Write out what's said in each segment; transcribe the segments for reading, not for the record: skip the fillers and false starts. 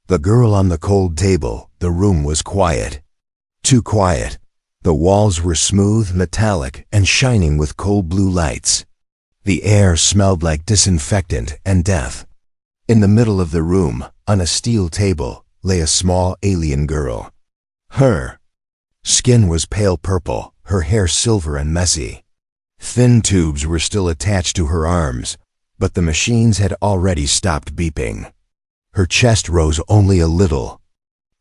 The girl on the cold table, the room was quiet. Too quiet. The walls were smooth, metallic, and shining with cold blue lights. The air smelled like disinfectant and death. In the middle of the room, on a steel table, lay a small alien girl. Her skin was pale purple, her hair silver and messy. Thin tubes were still attached to her arms, but the machines had already stopped beeping. Her chest rose only a little,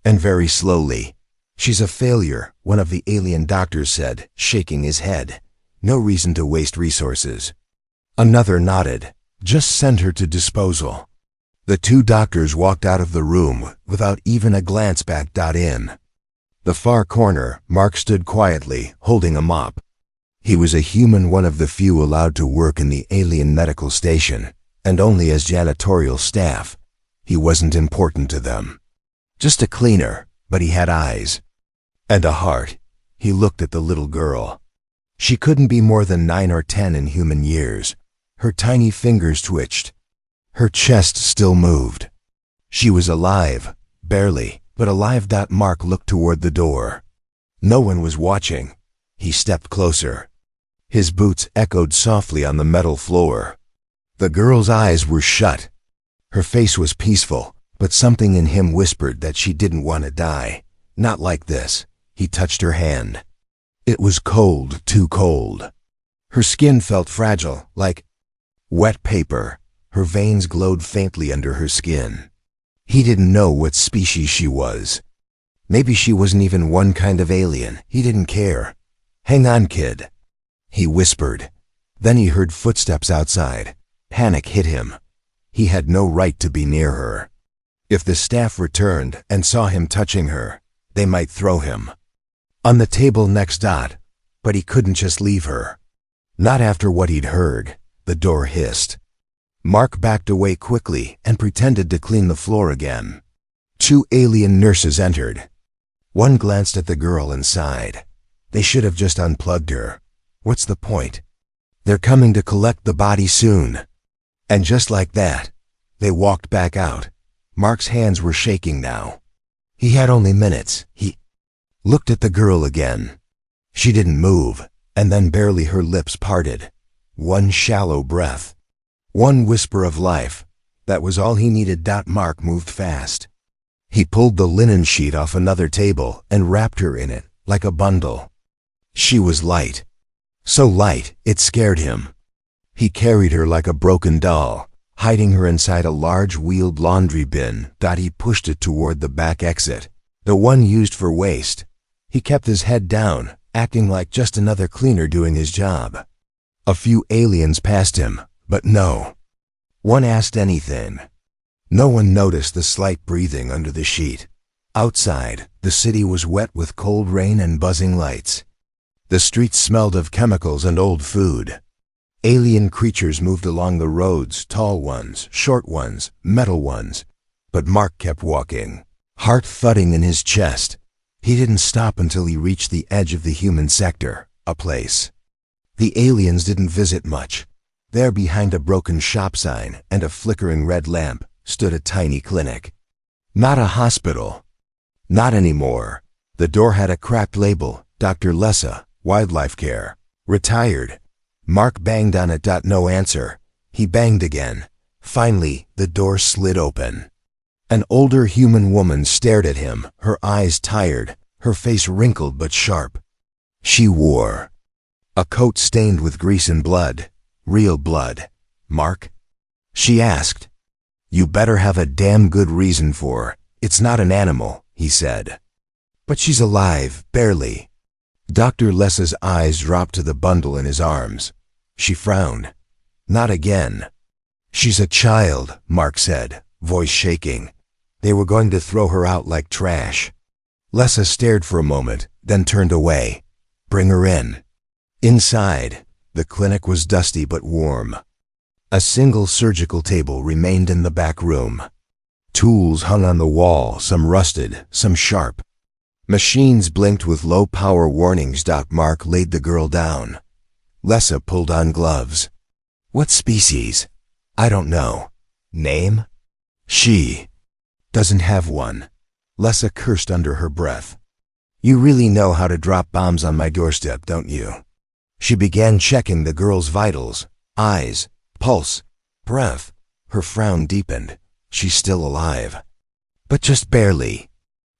and very slowly. "She's a failure," one of the alien doctors said, shaking his head. "No reason to waste resources." Another nodded. "Just send her to disposal." The two doctors walked out of the room without even a glance back. In the far corner, Mark stood quietly, holding a mop. He was a human, one of the few allowed to work in the alien medical station, and only as janitorial staff. He wasn't important to them. Just a cleaner, but he had eyes. And a heart. He looked at the little girl. She couldn't be more than 9 or 10 in human years. Her tiny fingers twitched. Her chest still moved. She was alive, barely, but alive. Mark looked toward the door. No one was watching. He stepped closer. His boots echoed softly on the metal floor. The girl's eyes were shut. Her face was peaceful, but something in him whispered that she didn't want to die. Not like this. He touched her hand. It was cold, too cold. Her skin felt fragile, like wet paper. Her veins glowed faintly under her skin. He didn't know what species she was. Maybe she wasn't even one kind of alien. He didn't care. "Hang on, kid," he whispered. Then he heard footsteps outside. Panic hit him. He had no right to be near her. If the staff returned and saw him touching her, they might throw him. On the table next, but he couldn't just leave her. Not after what he'd heard. The door hissed. Mark backed away quickly and pretended to clean the floor again. 2 alien nurses entered. One glanced at the girl and sighed. They should have just unplugged her. What's the point? They're coming to collect the body soon. And just like that, they walked back out. Mark's hands were shaking now. He had only minutes. He looked at the girl again. She didn't move, and then barely her lips parted. One shallow breath. One whisper of life. That was all he needed. Mark moved fast. He pulled the linen sheet off another table and wrapped her in it, like a bundle. She was light. So light, it scared him. He carried her like a broken doll, hiding her inside a large wheeled laundry bin. He pushed it toward the back exit, the one used for waste. He kept his head down, acting like just another cleaner doing his job. A few aliens passed him, but no one asked anything. No one noticed the slight breathing under the sheet. Outside, the city was wet with cold rain and buzzing lights. The streets smelled of chemicals and old food. Alien creatures moved along the roads, tall ones, short ones, metal ones. But Mark kept walking, heart thudding in his chest. He didn't stop until he reached the edge of the human sector, a place the aliens didn't visit much. There, behind a broken shop sign and a flickering red lamp, stood a tiny clinic. Not a hospital. Not anymore. The door had a cracked label, Dr. Lessa, Wildlife Care, retired. Mark banged on it. No answer. He banged again. Finally, the door slid open. An older human woman stared at him, her eyes tired, her face wrinkled but sharp. She wore a coat stained with grease and blood. Real blood. "Mark?" she asked. "You better have a damn good reason for. It's not an animal," he said. "But she's alive, barely." Dr. Lessa's eyes dropped to the bundle in his arms. She frowned. "Not again." "She's a child," Mark said, voice shaking. "They were going to throw her out like trash." Lessa stared for a moment, then turned away. "Bring her in." Inside, the clinic was dusty but warm. A single surgical table remained in the back room. Tools hung on the wall, some rusted, some sharp. Machines blinked with low-power warnings. Mark laid the girl down. Lessa pulled on gloves. "What species?" "I don't know." "Name?" "She." Doesn't have one. Lessa cursed under her breath. You really know how to drop bombs on my doorstep, don't you? She began checking the girl's vitals, eyes, pulse, breath. Her frown deepened. She's still alive. But just barely.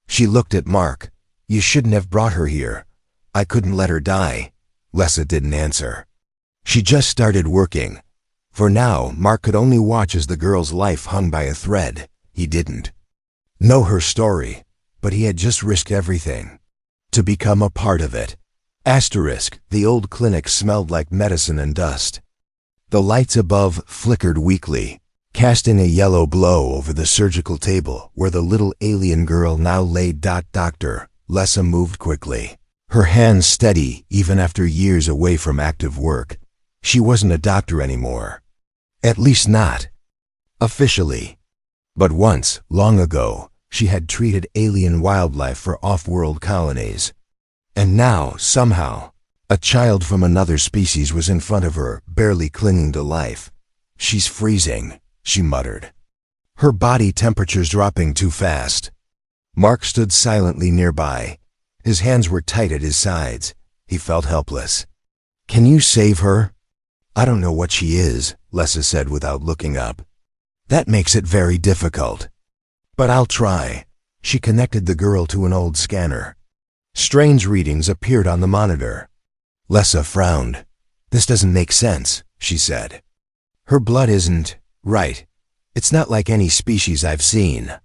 She looked at Mark. You shouldn't have brought her here. I couldn't let her die. Lessa didn't answer. She just started working. For now, Mark could only watch as the girl's life hung by a thread. He didn't know her story, but he had just risked everything to become a part of it. Asterisk, the old clinic smelled like medicine and dust. The lights above flickered weakly, casting a yellow glow over the surgical table where the little alien girl now lay. Doctor, Lessa moved quickly, her hands steady even after years away from active work. She wasn't a doctor anymore. At least not officially. But once, long ago, she had treated alien wildlife for off-world colonies. And now, somehow, a child from another species was in front of her, barely clinging to life. She's freezing, she muttered. Her body temperature's dropping too fast. Mark stood silently nearby. His hands were tight at his sides. He felt helpless. Can you save her? I don't know what she is, Lessa said without looking up. That makes it very difficult. But I'll try. She connected the girl to an old scanner. Strange readings appeared on the monitor. Lessa frowned. This doesn't make sense, she said. Her blood isn't right. It's not like any species I've seen.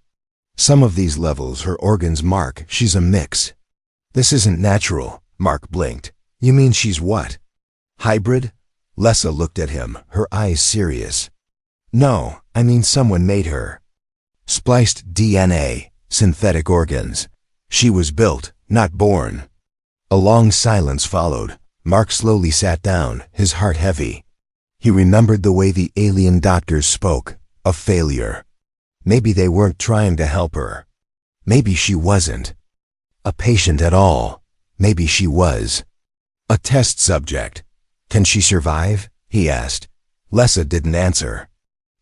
Some of these levels her organs mark she's a mix. This isn't natural, Mark blinked. You mean she's what? Hybrid? Lessa looked at him, her eyes serious. No, I mean someone made her. Spliced DNA, synthetic organs. She was built, not born. A long silence followed. Mark slowly sat down, his heart heavy. He remembered the way the alien doctors spoke, a failure. Maybe they weren't trying to help her. Maybe she wasn't a patient at all. Maybe she was a test subject. Can she survive? He asked. Lessa didn't answer.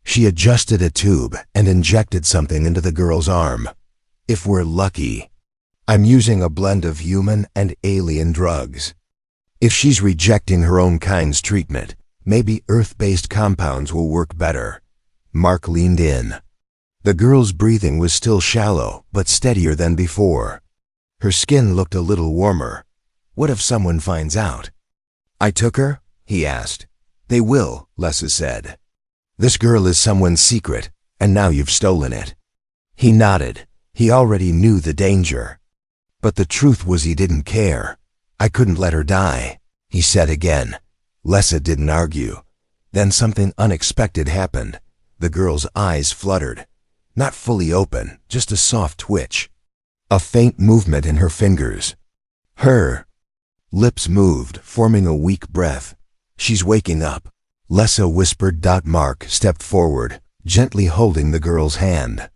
She adjusted a tube and injected something into the girl's arm. If we're lucky. I'm using a blend of human and alien drugs. If she's rejecting her own kind's treatment, maybe Earth-based compounds will work better. Mark leaned in. The girl's breathing was still shallow, but steadier than before. Her skin looked a little warmer. What if someone finds out? I took her? He asked. They will, Lessa said. This girl is someone's secret, and now you've stolen it. He nodded. He already knew the danger. But the truth was he didn't care. I couldn't let her die, he said again. Lessa didn't argue. Then something unexpected happened. The girl's eyes fluttered. Not fully open, just a soft twitch. A faint movement in her fingers. Her lips moved, forming a weak breath. She's waking up, Lessa whispered. Mark stepped forward, gently holding the girl's hand.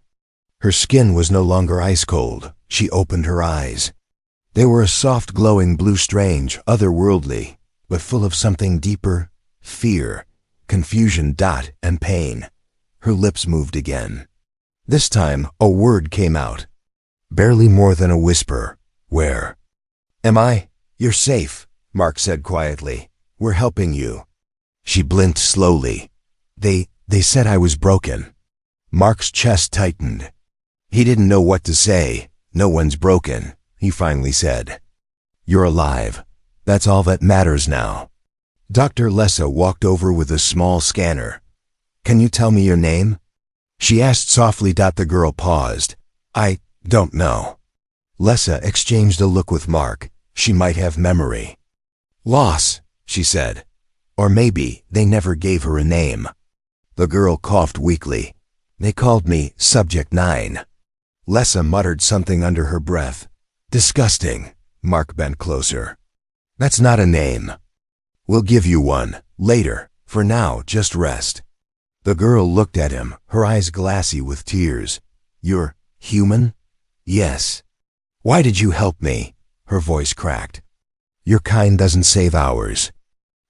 Her skin was no longer ice cold. She opened her eyes. They were a soft glowing blue, strange, otherworldly, but full of something deeper, fear, confusion, and pain. Her lips moved again. This time, a word came out. Barely more than a whisper. Where am I? You're safe, Mark said quietly. We're helping you. She blinked slowly. They said I was broken. Mark's chest tightened. He didn't know what to say. No one's broken, he finally said. You're alive. That's all that matters now. Dr. Lessa walked over with a small scanner. Can you tell me your name? She asked softly. The girl paused. I don't know. Lessa exchanged a look with Mark. She might have memory loss, she said. Or maybe they never gave her a name. The girl coughed weakly. They called me Subject 9. Lessa muttered something under her breath. Disgusting. Mark bent closer. That's not a name. We'll give you one, later. For now, just rest. The girl looked at him, her eyes glassy with tears. You're human? Yes. Why did you help me? Her voice cracked. Your kind doesn't save ours.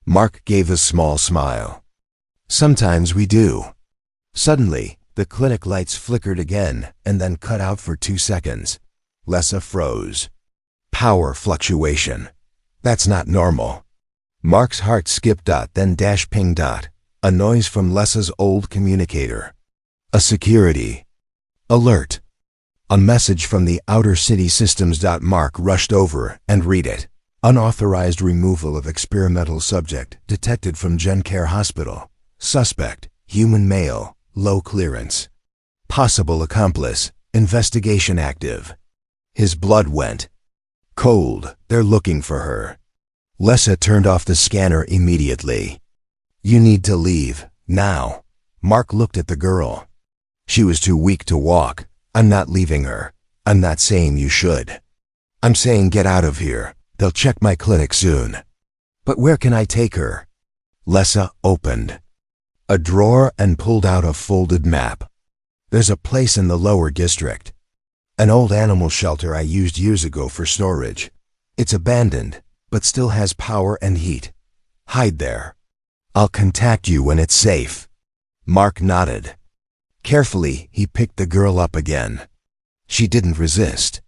Mark gave a small smile. Sometimes we do. Suddenly, The clinic lights flickered again and then cut out for 2 seconds. Lessa froze. Power fluctuation. That's not normal. Mark's heart skipped then dash ping. A noise from Lessa's old communicator. A security alert. A message from the outer city systems. Mark rushed over and read it. Unauthorized removal of experimental subject detected from GenCare Hospital. Suspect, human male, low clearance. Possible accomplice, investigation active. His blood went cold. They're looking for her. Lessa turned off the scanner immediately. You need to leave, now. Mark looked at the girl. She was too weak to walk. I'm not leaving her. I'm not saying you should. I'm saying get out of here. They'll check my clinic soon. But where can I take her? Lessa opened a drawer and pulled out a folded map. There's a place in the lower district. An old animal shelter I used years ago for storage. It's abandoned, but still has power and heat. Hide there. I'll contact you when it's safe. Mark nodded. Carefully, he picked the girl up again. She didn't resist.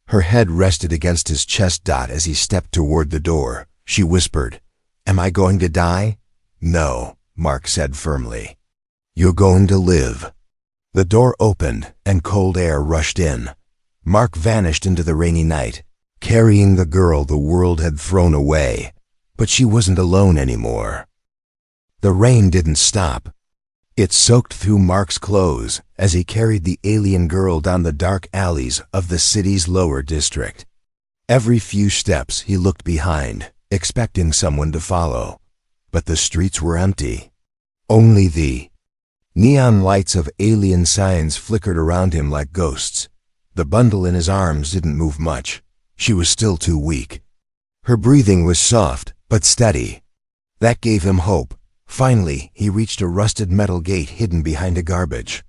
Her head rested against his chest. As he stepped toward the door, she whispered, Am I going to die? No, Mark said firmly. You're going to live. The door opened and cold air rushed in. Mark vanished into the rainy night, carrying the girl the world had thrown away. But she wasn't alone anymore. The rain didn't stop. It soaked through Mark's clothes as he carried the alien girl down the dark alleys of the city's lower district. Every few steps he looked behind, expecting someone to follow. But the streets were empty. Only the neon lights of alien signs flickered around him like ghosts. The bundle in his arms didn't move much. She was still too weak. Her breathing was soft, but steady. That gave him hope. Finally, he reached a rusted metal gate hidden behind a garbage.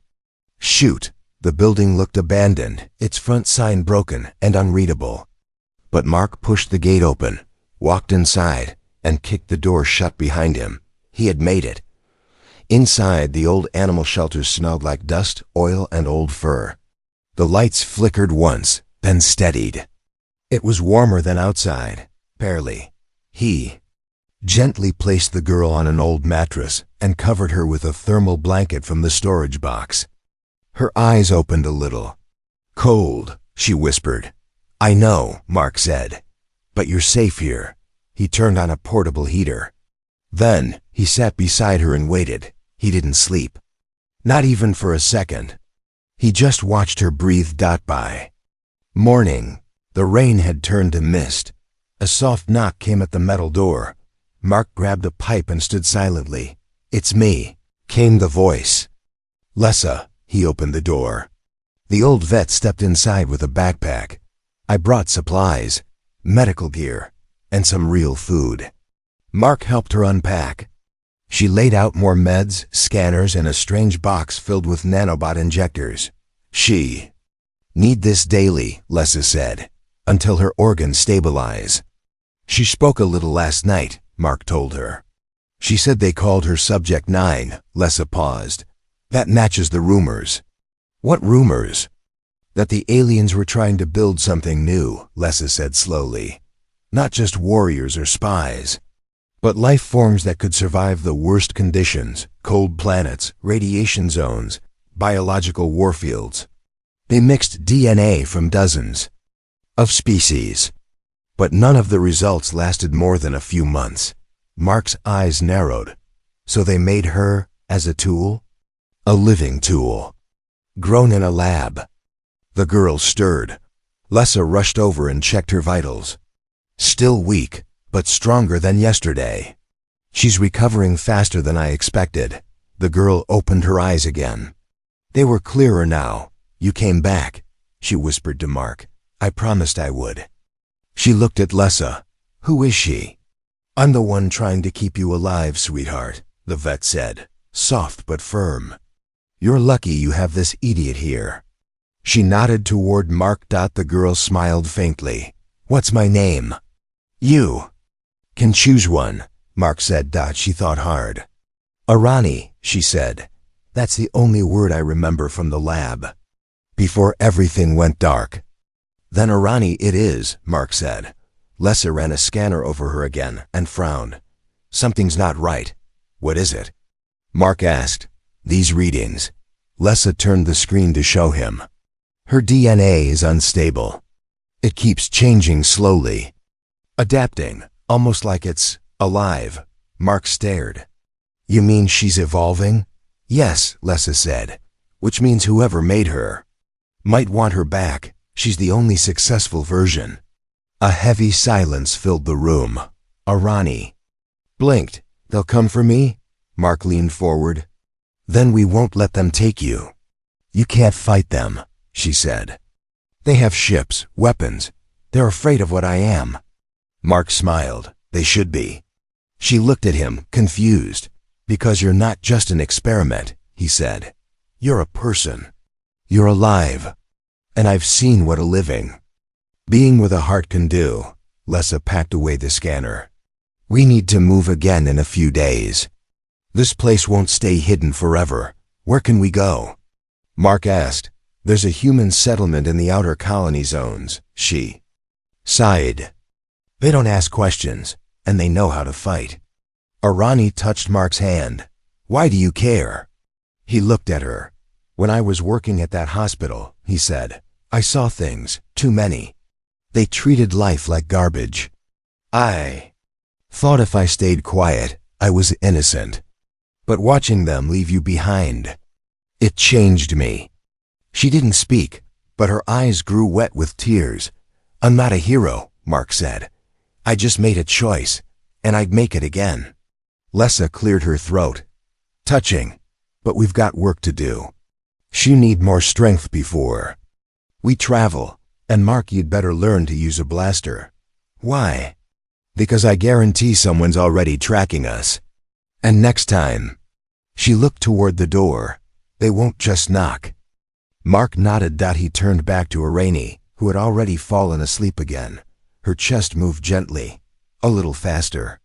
Shoot! The building looked abandoned, its front sign broken and unreadable. But Mark pushed the gate open, walked inside, and kicked the door shut behind him. He had made it. Inside, the old animal shelter smelled like dust, oil, and old fur. The lights flickered once, then steadied. It was warmer than outside, barely. He gently placed the girl on an old mattress and covered her with a thermal blanket from the storage box. Her eyes opened a little. Cold, she whispered. I know, Mark said. But you're safe here. He turned on a portable heater. Then, he sat beside her and waited. He didn't sleep. Not even for a second. He just watched her breathe by. Morning. The rain had turned to mist. A soft knock came at the metal door. Mark grabbed a pipe and stood silently. It's me, came the voice. Lessa, he opened the door. The old vet stepped inside with a backpack. I brought supplies, medical gear, and some real food. Mark helped her unpack. She laid out more meds, scanners, and a strange box filled with nanobot injectors. She need this daily, Lessa said, until her organs stabilize. She spoke a little last night, Mark told her. She said they called her Subject 9, Lessa paused. That matches the rumors. What rumors? That the aliens were trying to build something new, Lessa said slowly. Not just warriors or spies, but life forms that could survive the worst conditions, cold planets, radiation zones, biological warfields. They mixed DNA from dozens of species. But none of the results lasted more than a few months. Mark's eyes narrowed. So they made her as a tool? A living tool. Grown in a lab. The girl stirred. Lessa rushed over and checked her vitals. Still weak, but stronger than yesterday. She's recovering faster than I expected. The girl opened her eyes again. They were clearer now. You came back, she whispered to Mark. I promised I would. She looked at Lessa. Who is she? I'm the one trying to keep you alive, sweetheart, the vet said, soft but firm. You're lucky you have this idiot here. She nodded toward Mark. The girl smiled faintly. What's my name? You can choose one, Mark said. She thought hard. Arani, she said. That's the only word I remember from the lab. Before everything went dark. Then Irani it is, Mark said. Lessa ran a scanner over her again and frowned. Something's not right. What is it? Mark asked. These readings. Lessa turned the screen to show him. Her DNA is unstable. It keeps changing slowly. Adapting, almost like it's alive. Mark stared. You mean she's evolving? Yes, Lessa said, which means whoever made her might want her back. She's the only successful version. A heavy silence filled the room. Irani blinked. They'll come for me? Mark leaned forward. Then we won't let them take you. You can't fight them, she said. They have ships, weapons. They're afraid of what I am. Mark smiled. They should be. She looked at him, confused. Because you're not just an experiment, he said. You're a person. You're alive. And I've seen what a living being with a heart can do. Lessa packed away the scanner. We need to move again in a few days. This place won't stay hidden forever. Where can we go? Mark asked. There's a human settlement in the outer colony zones, she sighed. They don't ask questions, and they know how to fight. Irani touched Mark's hand. Why do you care? He looked at her. When I was working at that hospital, he said, I saw things, too many. They treated life like garbage. I thought if I stayed quiet, I was innocent. But watching them leave you behind, it changed me. She didn't speak, but her eyes grew wet with tears. I'm not a hero, Mark said. I just made a choice, and I'd make it again. Lessa cleared her throat. Touching, but we've got work to do. She need more strength before we travel, and Mark, you'd better learn to use a blaster. Why? Because I guarantee someone's already tracking us. And next time, she looked toward the door. They won't just knock. Mark nodded. He turned back to Irani, who had already fallen asleep again. Her chest moved gently, a little faster.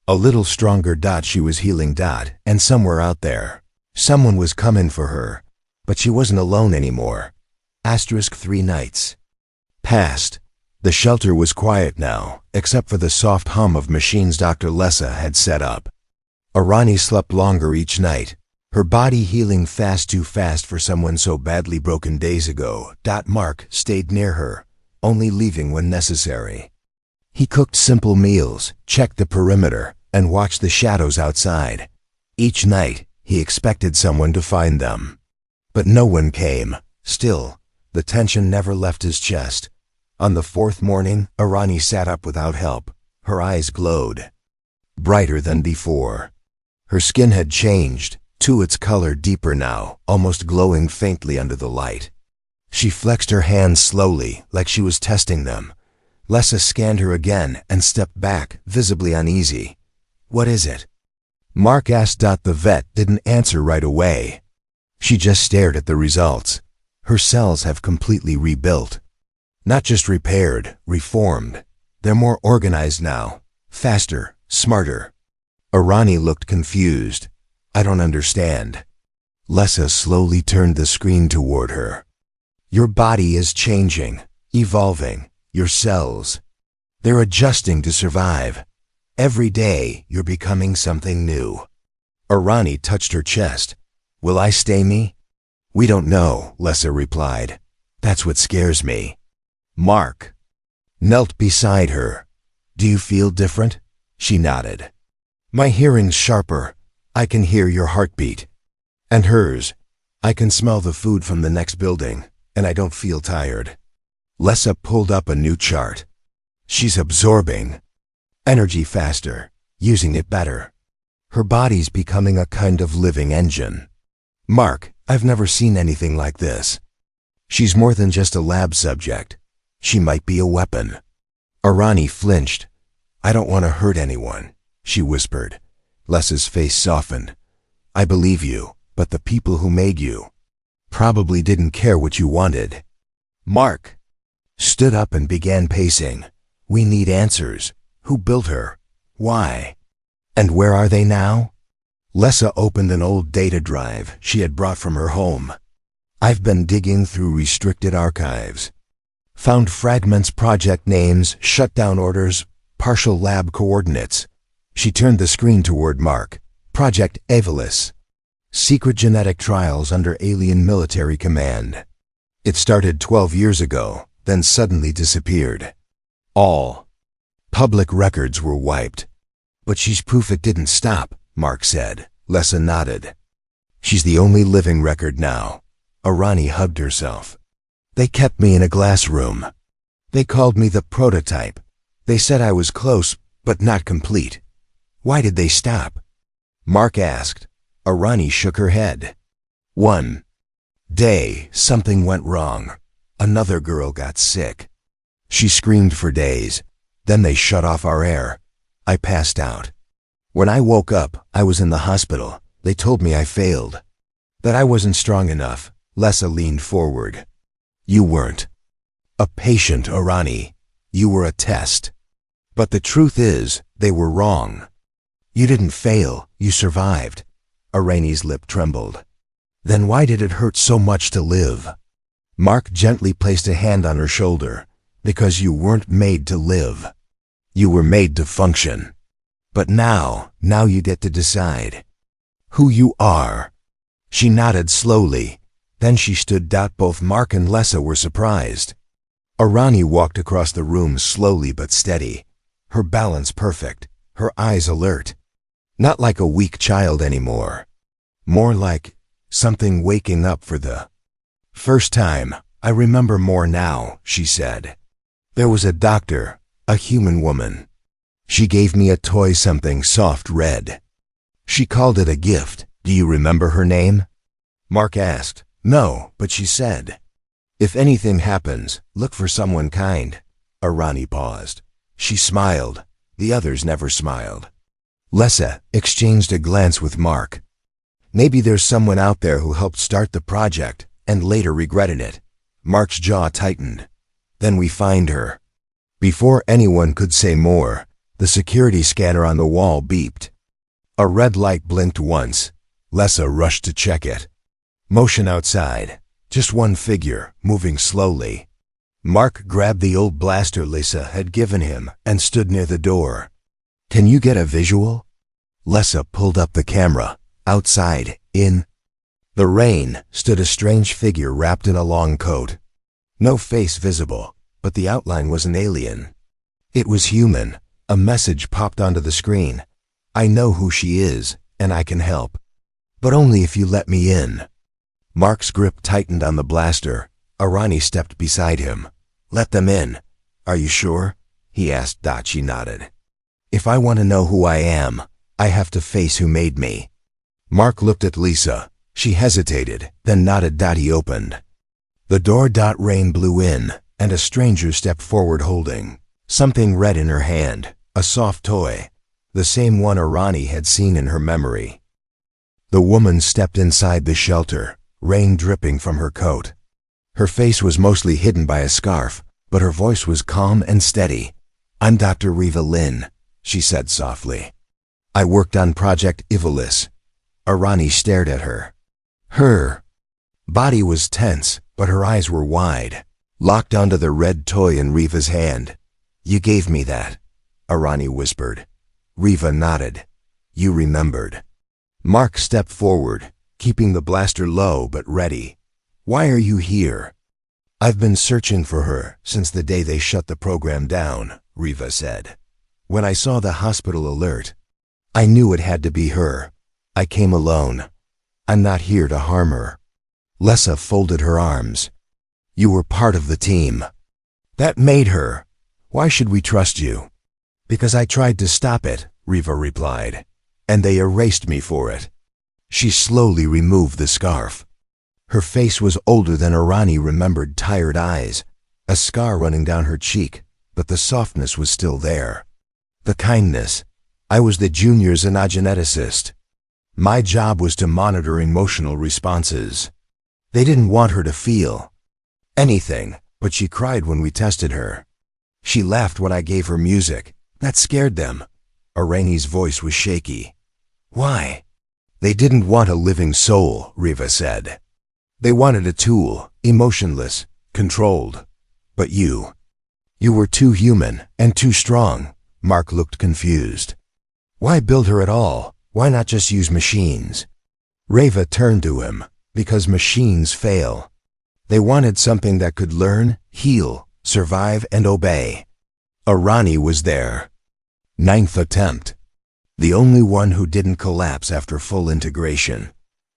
A little stronger. She was healing. And somewhere out there, someone was coming for her. But she wasn't alone anymore. 3 nights passed. The shelter was quiet now, except for the soft hum of machines Dr. Lessa had set up. Irani slept longer each night, her body healing too fast for someone so badly broken days ago. Mark stayed near her, only leaving when necessary. He cooked simple meals, checked the perimeter, and watched the shadows outside. Each night, he expected someone to find them. But no one came. Still, the tension never left his chest. On the 4th morning, Irani sat up without help. Her eyes glowed brighter than before. Her skin had changed, to its color deeper now, almost glowing faintly under the light. She flexed her hands slowly, like she was testing them. Lessa scanned her again and stepped back, visibly uneasy. What is it? Mark asked. The vet didn't answer right away. She just stared at the results. Her cells have completely rebuilt. Not just repaired, reformed. They're more organized now. Faster, smarter. Irani looked confused. I don't understand. Lessa slowly turned the screen toward her. Your body is changing, evolving. Your cells. They're adjusting to survive. Every day, you're becoming something new. Irani touched her chest. Will I stay me? We don't know, Lessa replied. That's what scares me. Mark knelt beside her. Do you feel different? She nodded. My hearing's sharper. I can hear your heartbeat. And hers. I can smell the food from the next building, and I don't feel tired. Lessa pulled up a new chart. She's absorbing energy faster, using it better. Her body's becoming a kind of living engine. Mark, I've never seen anything like this. She's more than just a lab subject. She might be a weapon. Irani flinched. I don't want to hurt anyone, she whispered. Lessa's face softened. I believe you, but the people who made you probably didn't care what you wanted. Mark stood up and began pacing. We need answers. Who built her? Why? And where are they now? Lessa opened an old data drive she had brought from her home. I've been digging through restricted archives. Found fragments, project names, shutdown orders, partial lab coordinates. She turned the screen toward Mark. Project Evolus. Secret genetic trials under alien military command. It started 12 years ago, then suddenly disappeared. All public records were wiped. But she's proof it didn't stop, Mark said. Lessa nodded. She's the only living record now. Arani hugged herself. They kept me in a glass room. They called me the prototype. They said I was close, but not complete. Why did they stop? Mark asked. Arani shook her head. One day, something went wrong. Another girl got sick. She screamed for days. Then they shut off our air. I passed out. When I woke up, I was in the hospital. They told me I failed. That I wasn't strong enough. Lessa leaned forward. You weren't a patient, Arani. You were a test. But the truth is, they were wrong. You didn't fail, you survived. Arani's lip trembled. Then why did it hurt so much to live? Mark gently placed a hand on her shoulder. Because you weren't made to live. You were made to function. But now you get to decide who you are. She nodded slowly. Then she stood. Both Mark and Lessa were surprised. Arani walked across the room slowly but steady. Her balance perfect, her eyes alert. Not like a weak child anymore. More like something waking up for the first time. I remember more now, she said. There was a doctor, a human woman. She gave me a toy, something soft red. She called it a gift. Do you remember her name? Mark asked. No, but she said, if anything happens, look for someone kind. Arani paused. She smiled. The others never smiled. Lessa exchanged a glance with Mark. Maybe there's someone out there who helped start the project and later regretted it. Mark's jaw tightened. Then we find her. Before anyone could say more, the security scanner on the wall beeped. A red light blinked once. Lessa rushed to check it. Motion outside. Just one figure, moving slowly. Mark grabbed the old blaster Lessa had given him and stood near the door. Can you get a visual? Lessa pulled up the camera. Outside, in the rain, stood a strange figure wrapped in a long coat. No face visible, but the outline was an alien. It was human. A message popped onto the screen. I know who she is, and I can help. But only if you let me in. Mark's grip tightened on the blaster. Arani stepped beside him. Let them in. Are you sure? He asked. She nodded. If I want to know who I am, I have to face who made me. Mark looked at Lisa. She hesitated, then nodded. He opened. The door. Rain blew in, and a stranger stepped forward holding something red in her hand, a soft toy, the same one Arani had seen in her memory. The woman stepped inside the shelter, rain dripping from her coat. Her face was mostly hidden by a scarf, but her voice was calm and steady. I'm Dr. Riva Lin, she said softly. I worked on Project Evolus. Arani stared at her. Her body was tense, but her eyes were wide, locked onto the red toy in Riva's hand. You gave me that, Arani whispered. Riva nodded. You remembered. Mark stepped forward, keeping the blaster low but ready. Why are you here? I've been searching for her since the day they shut the program down, Riva said. When I saw the hospital alert, I knew it had to be her. I came alone. I'm not here to harm her. Lessa folded her arms. You were part of the team. That made her. Why should we trust you? Because I tried to stop it, Riva replied, and they erased me for it. She slowly removed the scarf. Her face was older than Arani remembered, tired eyes, a scar running down her cheek, but the softness was still there. The kindness. I was the junior xenogeneticist. My job was to monitor emotional responses. They didn't want her to feel anything, but she cried when we tested her. She laughed when I gave her music. That scared them. Arani's voice was shaky. Why? They didn't want a living soul, Riva said. They wanted a tool, emotionless, controlled. But you were too human and too strong. Mark looked confused. Why build her at all? Why not just use machines? Riva turned to him. Because machines fail. They wanted something that could learn, heal, survive, and obey. Arani was there. 9th attempt. The only one who didn't collapse after full integration.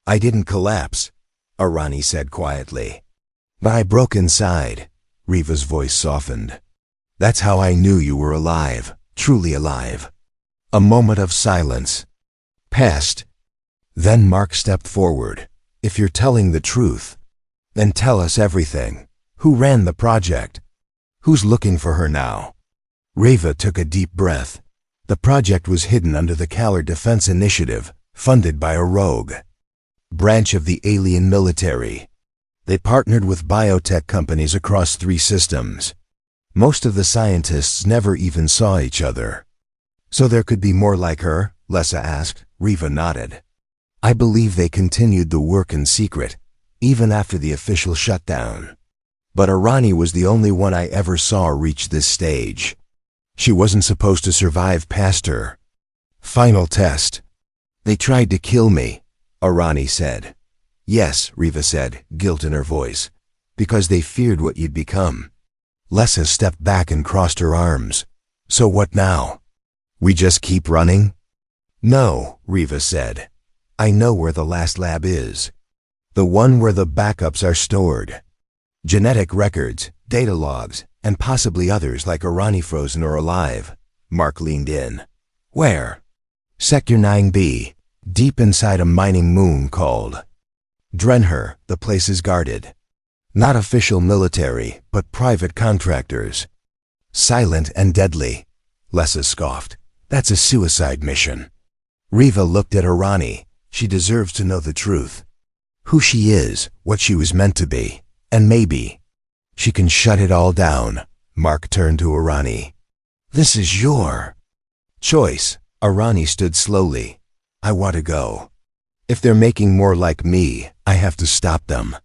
I didn't collapse, Arani said quietly. But I broke inside. Riva's voice softened. That's how I knew you were alive, truly alive. A moment of silence passed. Then Mark stepped forward. If you're telling the truth, then tell us everything. Who ran the project? Who's looking for her now? Riva took a deep breath. The project was hidden under the Kalar Defense Initiative, funded by a rogue branch of the alien military. They partnered with biotech companies across 3 systems. Most of the scientists never even saw each other. So there could be more like her? Lessa asked. Riva nodded. I believe they continued the work in secret, even after the official shutdown. But Arani was the only one I ever saw reach this stage. She wasn't supposed to survive past her final test. They tried to kill me, Arani said. Yes, Riva said, guilt in her voice, because they feared what you'd become. Lessa stepped back and crossed her arms. So what now? We just keep running? No, Riva said. I know where the last lab is. The one where the backups are stored. Genetic records, data logs, and possibly others like Arani frozen or alive. Mark leaned in. Where? Sector 9B, deep inside a mining moon called Drenher. The place is guarded. Not official military, but private contractors. Silent and deadly. Lessa scoffed. That's a suicide mission. Riva looked at Arani. She deserves to know the truth. Who she is, what she was meant to be, and maybe she can shut it all down. Mark turned to Arani. This is your choice. Arani stood slowly. I want to go. If they're making more like me, I have to stop them.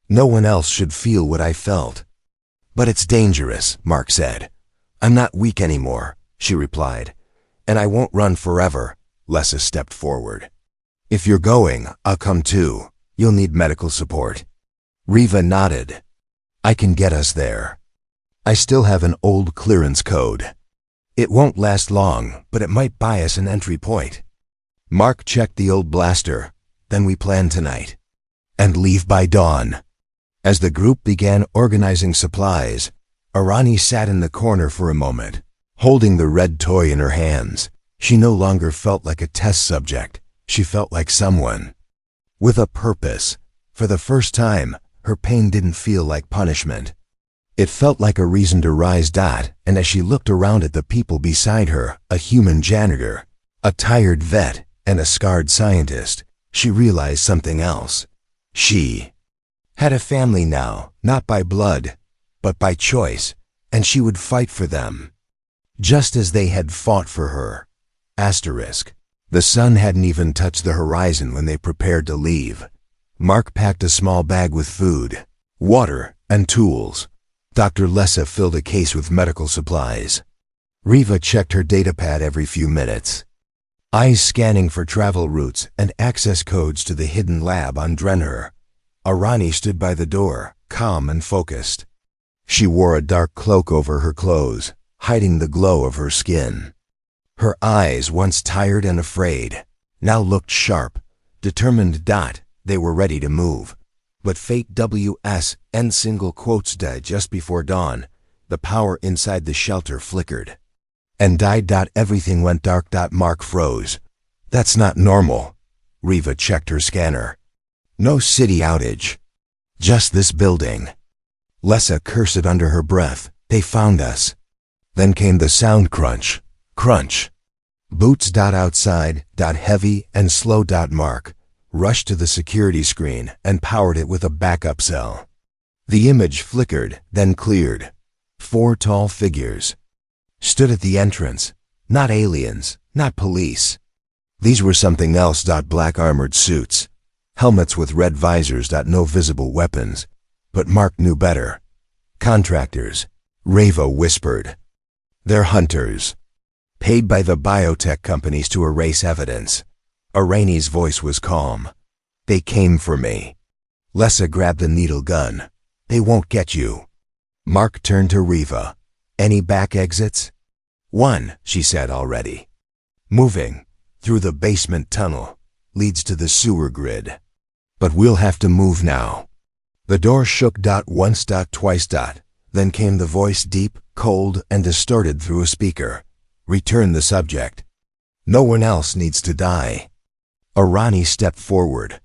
No one else should feel what I felt. But it's dangerous, Mark said. I'm not weak anymore, she replied. And I won't run forever. Lessa stepped forward. If you're going, I'll come too. You'll need medical support. Riva nodded. I can get us there. I still have an old clearance code. It won't last long, but it might buy us an entry point. Mark checked the old blaster. Then we plan tonight. And leave by dawn. As the group began organizing supplies, Arani sat in the corner for a moment, holding the red toy in her hands. She no longer felt like a test subject. She felt like someone with a purpose. For the first time, her pain didn't feel like punishment. It felt like a reason to rise. And as she looked around at the people beside her, a human janitor, a tired vet, and a scarred scientist, she realized something else. She had a family now, not by blood, but by choice, and she would fight for them, just as they had fought for her. Asterisk. The sun hadn't even touched the horizon when they prepared to leave. Mark packed a small bag with food, water, and tools. Dr. Lessa filled a case with medical supplies. Riva checked her datapad every few minutes, eyes scanning for travel routes and access codes to the hidden lab on Drenher. Arani stood by the door, calm and focused. She wore a dark cloak over her clothes, hiding the glow of her skin. Her eyes, once tired and afraid, now looked sharp, determined. They were ready to move. But fate WS single quotes died just before dawn. The power inside the shelter flickered and died. Everything went dark. Mark froze. That's not normal. Riva checked her scanner. No city outage. Just this building. Lessa cursed under her breath. They found us. Then came the sound crunch. Crunch. Boots. Outside. Heavy and slow. Mark rushed to the security screen and powered it with a backup cell. The image flickered, then cleared. 4 tall figures stood at the entrance. Not aliens, not police. These were something else. Black armored suits, helmets with red visors. No visible weapons. But Mark knew better. Contractors, Reva whispered. They're hunters, paid by the biotech companies to erase evidence. Irani's voice was calm. They came for me. Lessa grabbed a needle gun. They won't get you. Mark turned to Reva. Any back exits? One, she said already. Moving, through the basement tunnel, leads to the sewer grid. But we'll have to move now. The door shook. Once. Twice. Then came the voice, deep, cold, and distorted through a speaker. Return the subject. No one else needs to die. Irani stepped forward.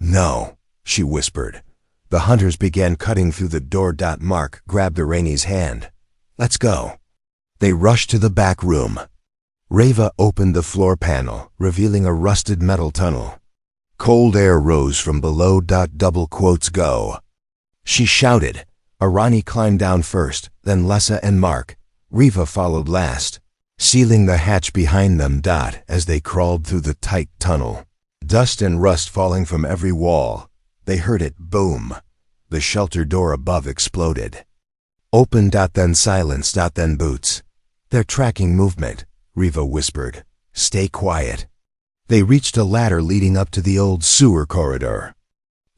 No, she whispered. The hunters began cutting through the door. Mark grabbed Irani's hand. Let's go. They rushed to the back room. Reva opened the floor panel, revealing a rusted metal tunnel. Cold air rose from below. Double quotes go. She shouted. Irani climbed down first, then Lessa and Mark. Reva followed last, sealing the hatch behind them. As they crawled through the tight tunnel, dust and rust falling from every wall, they heard it boom. The shelter door above exploded. Open. Then silence. Then boots. They're tracking movement, Reva whispered. Stay quiet. They reached a ladder leading up to the old sewer corridor.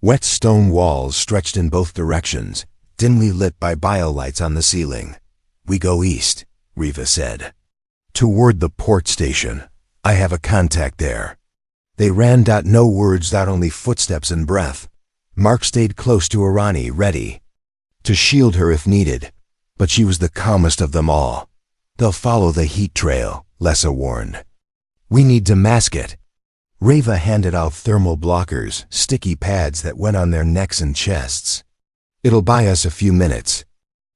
Wet stone walls stretched in both directions, dimly lit by biolights on the ceiling. We go east, Reva said. Toward the port station. I have a contact there. They ran. No words. Only footsteps and breath. Mark stayed close to Irani, ready to shield her if needed. But she was the calmest of them all. They'll follow the heat trail, Lessa warned. We need to mask it. Reva handed out thermal blockers, sticky pads that went on their necks and chests. It'll buy us a few minutes.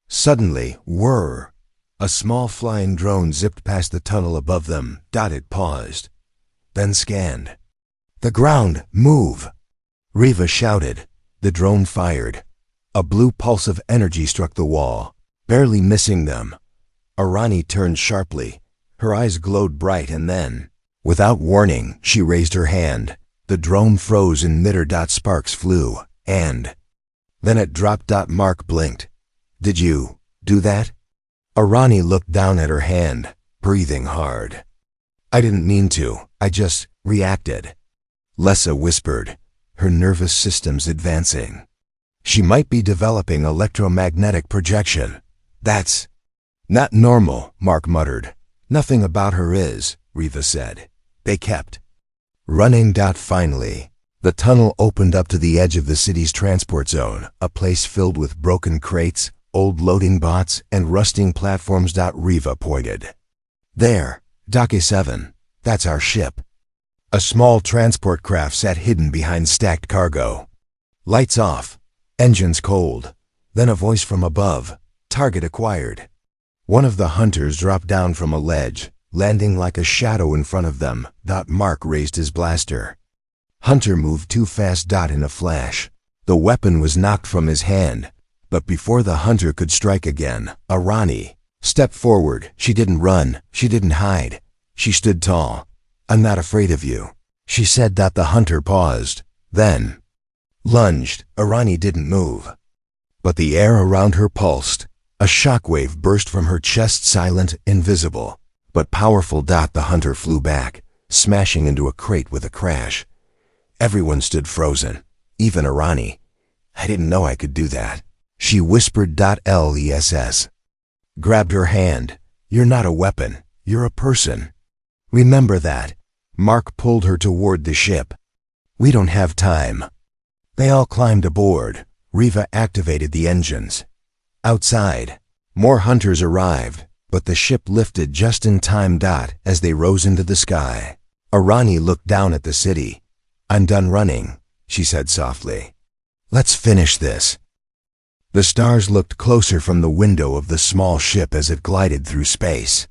Suddenly, whir! A small flying drone zipped past the tunnel above them. It paused, then scanned. The ground, move! Reva shouted. The drone fired. A blue pulse of energy struck the wall, barely missing them. Irani turned sharply. Her eyes glowed bright, and then, without warning, she raised her hand. The drone froze in midair. Sparks flew, and then it dropped. Mark blinked. Did you do that? Irani looked down at her hand, breathing hard. I didn't mean to. I just reacted. Lessa whispered, her nervous systems advancing. She might be developing electromagnetic projection. That's not normal, Mark muttered. Nothing about her is, Reva said. They kept running. Finally, the tunnel opened up to the edge of the city's transport zone, a place filled with broken crates, old loading bots, and rusting platforms. Reva pointed. There, Dock 7. That's our ship. A small transport craft sat hidden behind stacked cargo. Lights off. Engines cold. Then a voice from above. Target acquired. One of the hunters dropped down from a ledge, landing like a shadow in front of them. Mark raised his blaster. Hunter moved too fast. In a flash, the weapon was knocked from his hand. But before the hunter could strike again, Irani stepped forward. She didn't run. She didn't hide. She stood tall. I'm not afraid of you, she said. The hunter paused, then lunged. Irani didn't move, but the air around her pulsed. A shockwave burst from her chest, silent, invisible, but powerful. The hunter flew back, smashing into a crate with a crash. Everyone stood frozen, even Irani. I didn't know I could do that, she whispered. Less grabbed her hand. You're not a weapon, you're a person. Remember that. Mark pulled her toward the ship. We don't have time. They all climbed aboard. Reva activated the engines. Outside, more hunters arrived, but the ship lifted just in time. As they rose into the sky, Irani looked down at the city. I'm done running, she said softly. Let's finish this. The stars looked closer from the window of the small ship as it glided through space.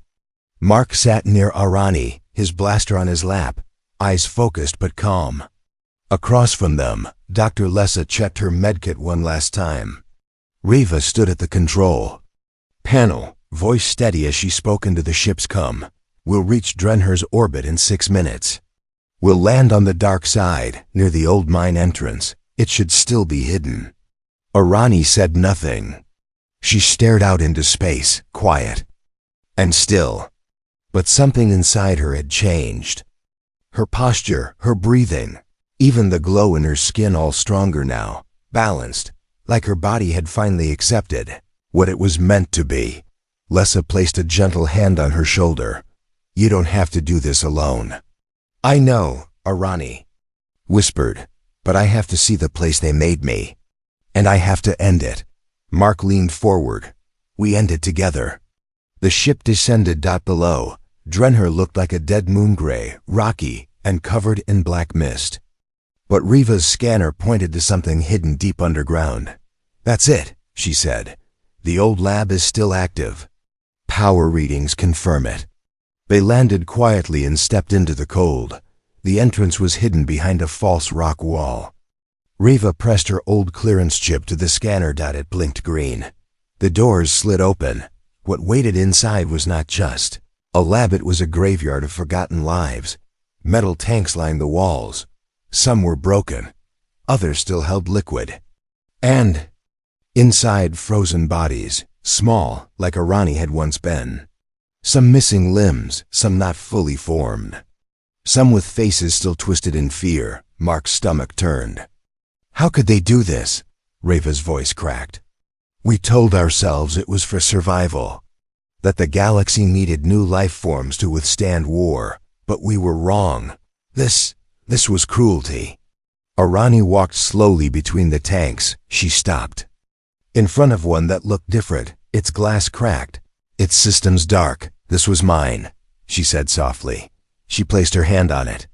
Mark sat near Irani, his blaster on his lap, eyes focused but calm. Across from them, Dr. Lessa checked her medkit one last time. Reva stood at the control panel, voice steady as she spoke into the ship's com. We'll reach Drenher's orbit in 6 minutes. We'll land on the dark side, near the old mine entrance. It should still be hidden. Arani said nothing. She stared out into space, quiet and still. But something inside her had changed. Her posture, her breathing, even the glow in her skin all stronger now, balanced, like her body had finally accepted what it was meant to be. Lessa placed a gentle hand on her shoulder. You don't have to do this alone. I know, Arani whispered, but I have to see the place they made me. And I have to end it. Mark leaned forward. We end it together. The ship descended. Below, Drenher looked like a dead moon, gray, rocky, and covered in black mist. But Riva's scanner pointed to something hidden deep underground. That's it, she said. The old lab is still active. Power readings confirm it. They landed quietly and stepped into the cold. The entrance was hidden behind a false rock wall. Riva pressed her old clearance chip to the scanner. It blinked green. The doors slid open. What waited inside was not just a lab, it was a graveyard of forgotten lives. Metal tanks lined the walls. Some were broken. Others still held liquid. And inside, frozen bodies, small, like Arani had once been. Some missing limbs, some not fully formed. Some with faces still twisted in fear. Mark's stomach turned. How could they do this? Riva's voice cracked. We told ourselves it was for survival, that the galaxy needed new life forms to withstand war, but we were wrong. This was cruelty. Arani walked slowly between the tanks. She stopped. In front of one that looked different, its glass cracked, its systems dark. This was mine, she said softly. She placed her hand on it.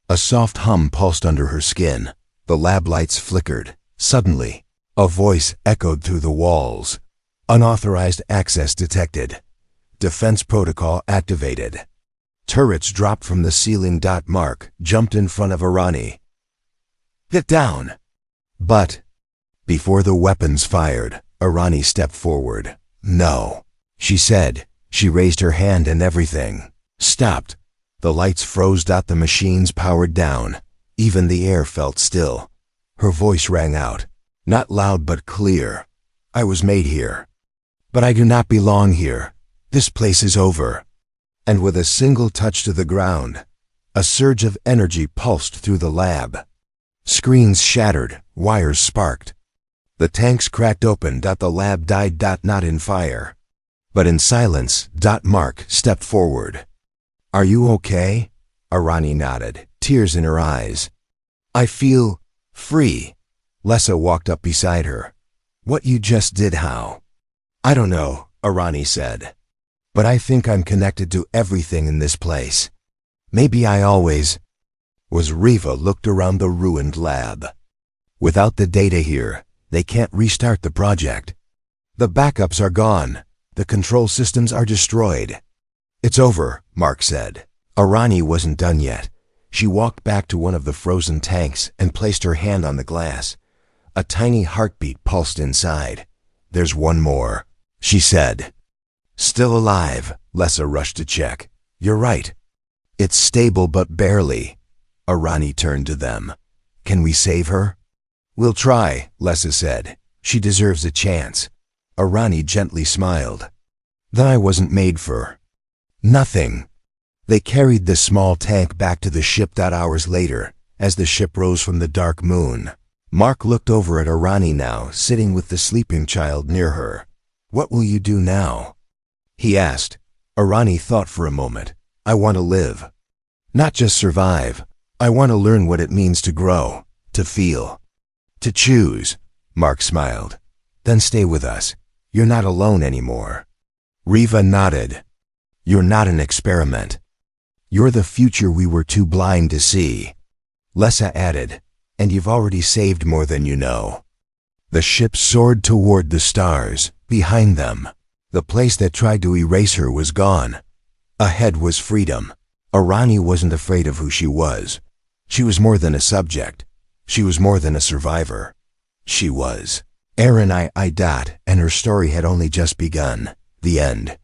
A soft hum pulsed under her skin. The lab lights flickered. Suddenly, a voice echoed through the walls. Unauthorized access detected. Defense protocol activated. Turrets dropped from the ceiling. Mark jumped in front of Arani. Get down! But before the weapons fired, Arani stepped forward. No, she said. She raised her hand and everything stopped. The lights froze. The machines powered down. Even the air felt still. Her voice rang out, not loud but clear. I was made here. But I do not belong here. This place is over. And with a single touch to the ground, a surge of energy pulsed through the lab. Screens shattered, wires sparked. The tanks cracked open. The lab died. Not in fire, but in silence. Mark stepped forward. Are you okay? Arani nodded, tears in her eyes. I feel free. Lessa walked up beside her. What you just did, how? I don't know, Arani said. But I think I'm connected to everything in this place. Maybe I always was. Riva looked around the ruined lab. Without the data here, they can't restart the project. The backups are gone. The control systems are destroyed. It's over, Mark said. Arani wasn't done yet. She walked back to one of the frozen tanks and placed her hand on the glass. A tiny heartbeat pulsed inside. There's one more, she said. Still alive, Lessa rushed to check. You're right. It's stable but barely. Arani turned to them. Can we save her? We'll try, Lessa said. She deserves a chance. Arani gently smiled. Then I wasn't made for nothing. They carried the small tank back to the ship. Hours later, as the ship rose from the dark moon, Mark looked over at Arani now, sitting with the sleeping child near her. What will you do now? He asked. Arani thought for a moment. I want to live. Not just survive. I want to learn what it means to grow, to feel, to choose. Mark smiled. Then stay with us. You're not alone anymore. Riva nodded. You're not an experiment. You're the future we were too blind to see. Lessa added, and you've already saved more than you know. The ship soared toward the stars. Behind them, the place that tried to erase her was gone. Ahead was freedom. Arani wasn't afraid of who she was. She was more than a subject. She was more than a survivor. She was Aaron I. and her story had only just begun. The end.